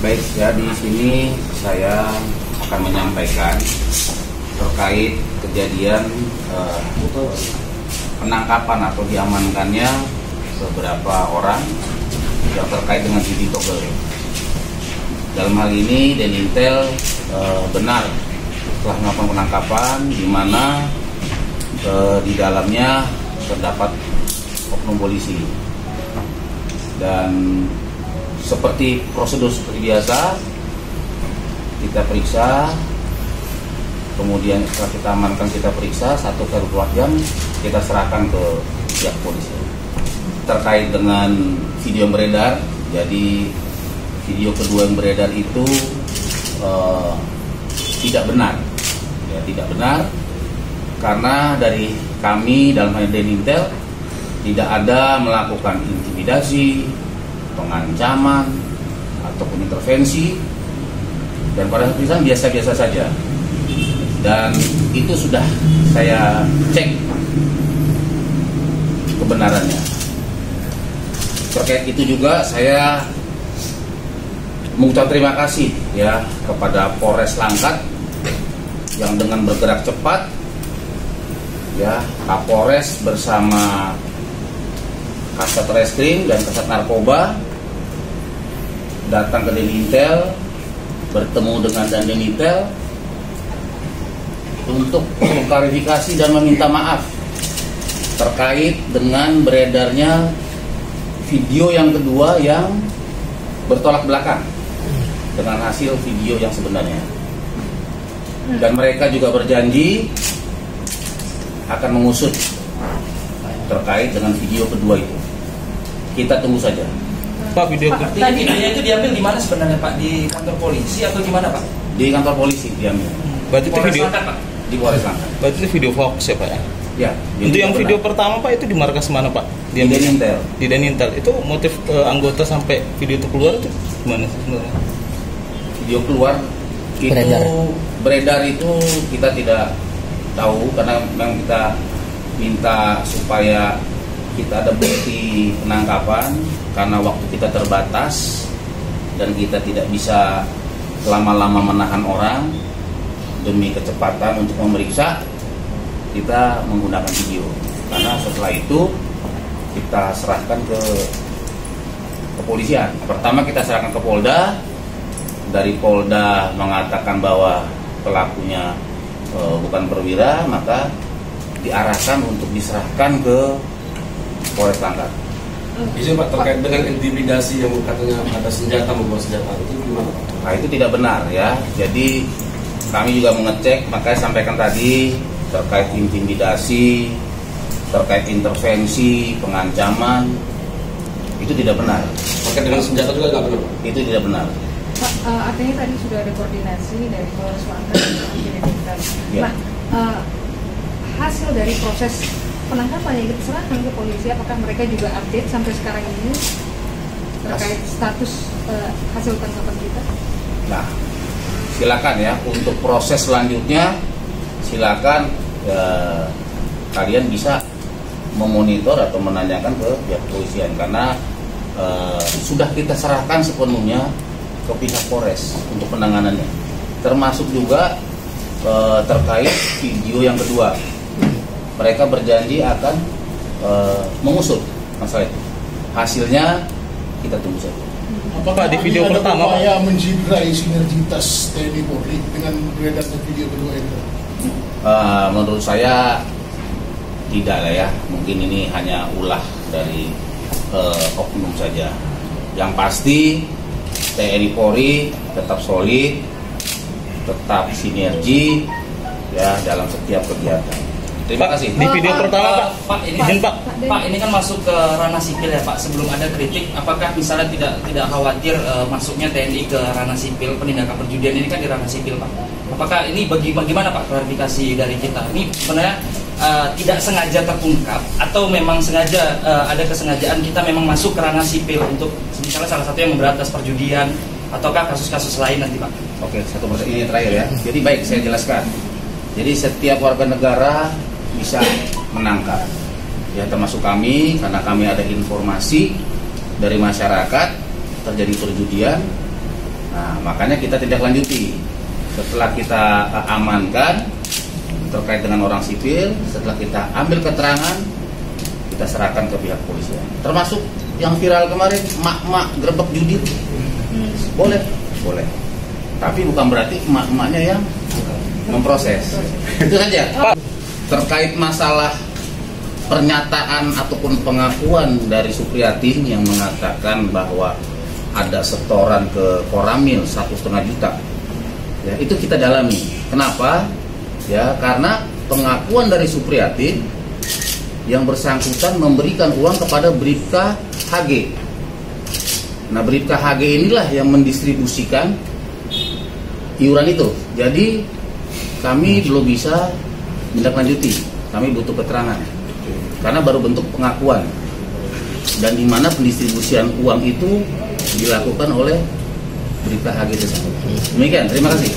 Baik ya, di sini saya akan menyampaikan terkait kejadian penangkapan atau diamankannya beberapa orang yang terkait dengan Didi Togel. Dalam hal ini Denintel benar telah melakukan penangkapan di mana di dalamnya terdapat oknum polisi, dan seperti prosedur seperti biasa kita periksa, kemudian setelah kita amankan kita periksa 1/24 jam kita serahkan ke pihak polisi. Terkait dengan video yang beredar, jadi video kedua yang beredar itu tidak benar, ya, tidak benar, karena dari kami dalam hal Denintel tidak ada melakukan intimidasi, pengancaman ataupun intervensi, dan pada saat biasa-biasa saja. Dan itu sudah saya cek kebenarannya. Terkait itu juga saya mengucapkan terima kasih ya kepada Polres Langkat yang dengan bergerak cepat, ya, Kapolres bersama Kasat Reskrim dan Kasat Narkoba datang ke Denintel, bertemu dengan Denintel untuk mengklarifikasi dan meminta maaf terkait dengan beredarnya video yang kedua yang bertolak belakang dengan hasil video yang sebenarnya. Dan mereka juga berjanji akan mengusut terkait dengan video kedua itu. Kita tunggu saja. Pak, videonya itu diambil di mana sebenarnya, Pak? Di kantor polisi atau di mana, Pak? Di kantor polisi diambil. Berarti itu video Langkat, Pak? Di Polres Langkat. Berarti itu video Fox ya, Pak ya? Ya. Untuk yang video pertama, Pak, itu di markas mana, Pak? Di Denintel. Di Denintel. Itu motif anggota sampai video itu keluar itu gimana sih sebenarnya? Video keluar itu beredar itu kita tidak tahu, karena memang kita minta supaya kita ada bukti penangkapan karena waktu kita terbatas dan kita tidak bisa lama-lama menahan orang demi kecepatan untuk memeriksa. Kita menggunakan video, karena setelah itu kita serahkan ke kepolisian. Pertama kita serahkan ke Polda, dari Polda mengatakan bahwa pelakunya bukan perwira, maka diarahkan untuk diserahkan ke Polres Langkat. Izin Pak, terkait dengan intimidasi yang katanya ada senjata, membawa senjata, itu gimana Pak? Nah, itu tidak benar ya. Jadi kami juga mengecek, makanya sampaikan tadi terkait intimidasi, terkait intervensi, pengancaman, itu tidak benar. Terkait dengan senjata juga nggak benar Pak? Itu tidak benar. Pak, artinya tadi sudah ada koordinasi dari Polres Langkat dan Denintel. Ya. Nah, hasil dari proses penangkapan yang kita serahkan ke polisi, apakah mereka juga update sampai sekarang ini terkait status hasil tangkapan kita? Nah, silakan ya untuk proses selanjutnya, silakan kalian bisa memonitor atau menanyakan ke pihak kepolisian, karena sudah kita serahkan sepenuhnya ke pihak Polres untuk penanganannya, termasuk juga terkait video yang kedua. Mereka berjanji akan mengusut masalah itu. Hasilnya kita tunggu saja. Apakah di video pertama upaya menjidrai sinergitas TNI Polri dengan beredarnya video kedua itu? Menurut saya tidak lah ya. Mungkin ini hanya ulah dari oknum saja. Yang pasti TNI Polri tetap solid, tetap sinergi ya dalam setiap kegiatan. Terima kasih. Di video pertama, Pak, ini izin Pak. Pak, ini kan masuk ke ranah sipil ya Pak. Sebelum ada kritik, apakah misalnya tidak khawatir masuknya TNI ke ranah sipil, penindakan perjudian ini kan di ranah sipil Pak? Apakah ini bagaimana Pak klarifikasi dari kita? Ini sebenarnya tidak sengaja terungkap atau memang sengaja ada kesengajaan kita memang masuk ke ranah sipil untuk misalnya salah satu yang memberantas perjudian ataukah kasus-kasus lain nanti Pak? Oke, satu persen ini terakhir ya. Jadi baik, saya jelaskan. Jadi setiap warga negara bisa menangkap, ya termasuk kami, karena kami ada informasi dari masyarakat terjadi perjudian, Nah, makanya kita tindak lanjuti. Setelah kita amankan terkait dengan orang sipil, setelah kita ambil keterangan, kita serahkan ke pihak polisian. Termasuk yang viral kemarin, mak-mak gerbek judi. Boleh, boleh. Tapi bukan berarti emak-emaknya yang memproses. Itu saja. Terkait masalah pernyataan ataupun pengakuan dari Supriyatin yang mengatakan bahwa ada setoran ke Koramil 1,5 juta, ya, itu kita dalami. Kenapa? Ya, karena pengakuan dari Supriyatin yang bersangkutan memberikan uang kepada Bribka HG. Nah, Bribka HG inilah yang mendistribusikan iuran itu. Jadi kami belum bisa menindaklanjuti. Kami butuh keterangan. Karena baru bentuk pengakuan. Dan di mana pendistribusian uang itu dilakukan oleh Bribka HG tersebut. Demikian, terima kasih.